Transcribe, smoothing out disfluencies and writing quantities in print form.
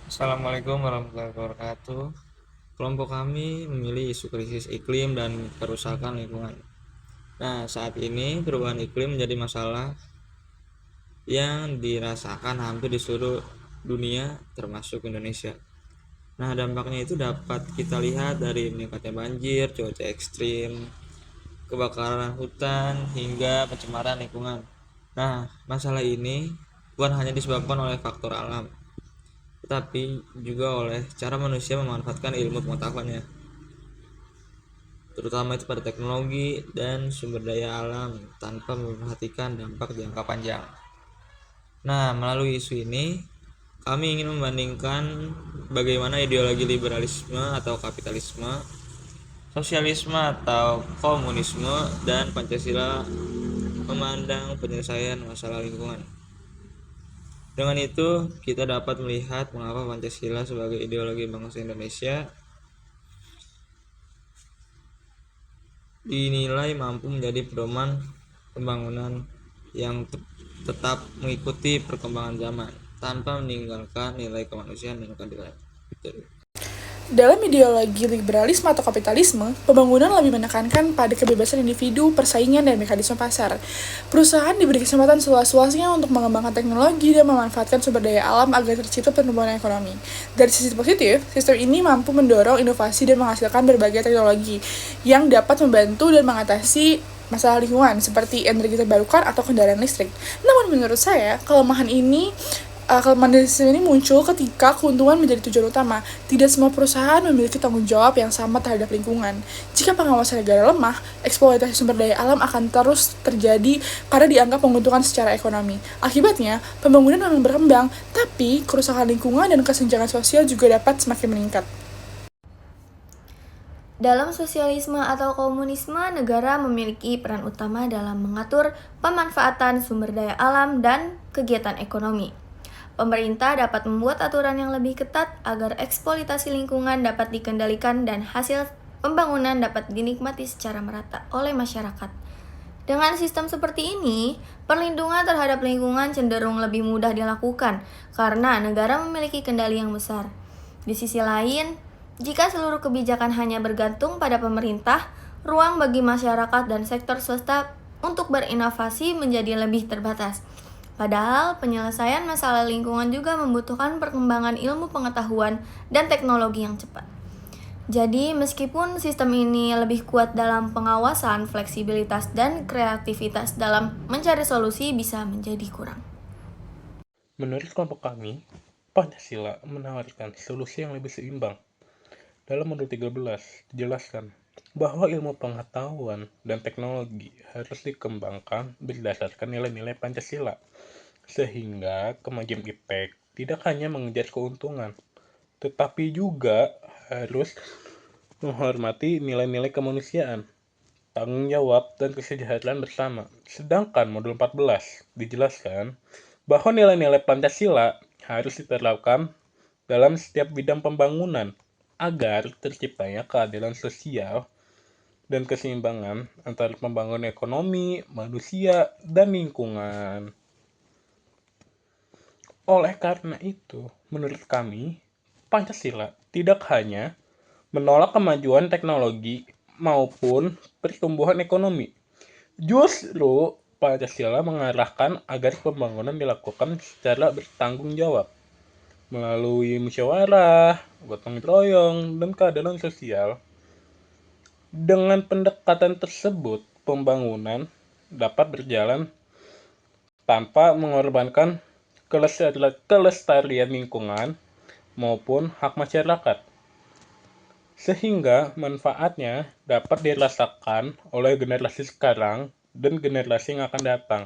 Assalamualaikum warahmatullahi wabarakatuh. Kelompok kami memilih isu krisis iklim dan kerusakan lingkungan. Nah, saat ini perubahan iklim menjadi masalah yang dirasakan hampir di seluruh dunia, termasuk Indonesia. Nah, dampaknya itu dapat kita lihat dari meningkatnya banjir, cuaca ekstrim, kebakaran hutan, hingga pencemaran lingkungan. Nah, masalah ini bukan hanya disebabkan oleh faktor alam, tetapi juga oleh cara manusia memanfaatkan ilmu pengetahuannya, terutama itu pada teknologi dan sumber daya alam tanpa memperhatikan dampak jangka panjang. Nah, melalui isu ini, kami ingin membandingkan bagaimana ideologi liberalisme atau kapitalisme, sosialisme atau komunisme, dan Pancasila memandang penyelesaian masalah lingkungan. Dengan itu, kita dapat melihat mengapa Pancasila sebagai ideologi bangsa Indonesia dinilai mampu menjadi pedoman pembangunan yang tetap mengikuti perkembangan zaman tanpa meninggalkan nilai kemanusiaan dan keadilan. Dalam ideologi liberalisme atau kapitalisme, pembangunan lebih menekankan pada kebebasan individu, persaingan, dan mekanisme pasar. Perusahaan diberi kesempatan seluas-luasnya untuk mengembangkan teknologi dan memanfaatkan sumber daya alam agar tercipta pertumbuhan ekonomi. Dari sisi positif, sistem ini mampu mendorong inovasi dan menghasilkan berbagai teknologi yang dapat membantu dan mengatasi masalah lingkungan seperti energi terbarukan atau kendaraan listrik. Namun menurut saya, kelemahan sistem ini muncul ketika keuntungan menjadi tujuan utama. Tidak semua perusahaan memiliki tanggung jawab yang sama terhadap lingkungan. Jika pengawasan negara lemah, eksploitasi sumber daya alam akan terus terjadi karena dianggap menguntungkan secara ekonomi. Akibatnya, pembangunan memang berkembang, tapi kerusakan lingkungan dan kesenjangan sosial juga dapat semakin meningkat. Dalam sosialisme atau komunisme, negara memiliki peran utama dalam mengatur pemanfaatan sumber daya alam dan kegiatan ekonomi. Pemerintah dapat membuat aturan yang lebih ketat agar eksploitasi lingkungan dapat dikendalikan dan hasil pembangunan dapat dinikmati secara merata oleh masyarakat. Dengan sistem seperti ini, perlindungan terhadap lingkungan cenderung lebih mudah dilakukan karena negara memiliki kendali yang besar. Di sisi lain, jika seluruh kebijakan hanya bergantung pada pemerintah, ruang bagi masyarakat dan sektor swasta untuk berinovasi menjadi lebih terbatas. Padahal penyelesaian masalah lingkungan juga membutuhkan perkembangan ilmu pengetahuan dan teknologi yang cepat. Jadi, meskipun sistem ini lebih kuat dalam pengawasan, fleksibilitas dan kreativitas dalam mencari solusi bisa menjadi kurang. Menurut kelompok kami, Pancasila menawarkan solusi yang lebih seimbang. Dalam modul 13, dijelaskan bahwa ilmu pengetahuan dan teknologi harus dikembangkan berdasarkan nilai-nilai Pancasila, sehingga kemajuan IPTEK tidak hanya mengejar keuntungan, tetapi juga harus menghormati nilai-nilai kemanusiaan, tanggung jawab, dan kesejahteraan bersama. Sedangkan modul 14 dijelaskan bahwa nilai-nilai Pancasila harus diterapkan dalam setiap bidang pembangunan agar terciptanya keadilan sosial dan keseimbangan antara pembangunan ekonomi, manusia, dan lingkungan. Oleh karena itu, menurut kami, Pancasila tidak hanya menolak kemajuan teknologi maupun pertumbuhan ekonomi. Justru, Pancasila mengarahkan agar pembangunan dilakukan secara bertanggung jawab melalui musyawarah, gotong royong, dan keadilan sosial. Dengan pendekatan tersebut, pembangunan dapat berjalan tanpa mengorbankan kelestarian lingkungan maupun hak masyarakat, sehingga manfaatnya dapat dirasakan oleh generasi sekarang dan generasi yang akan datang.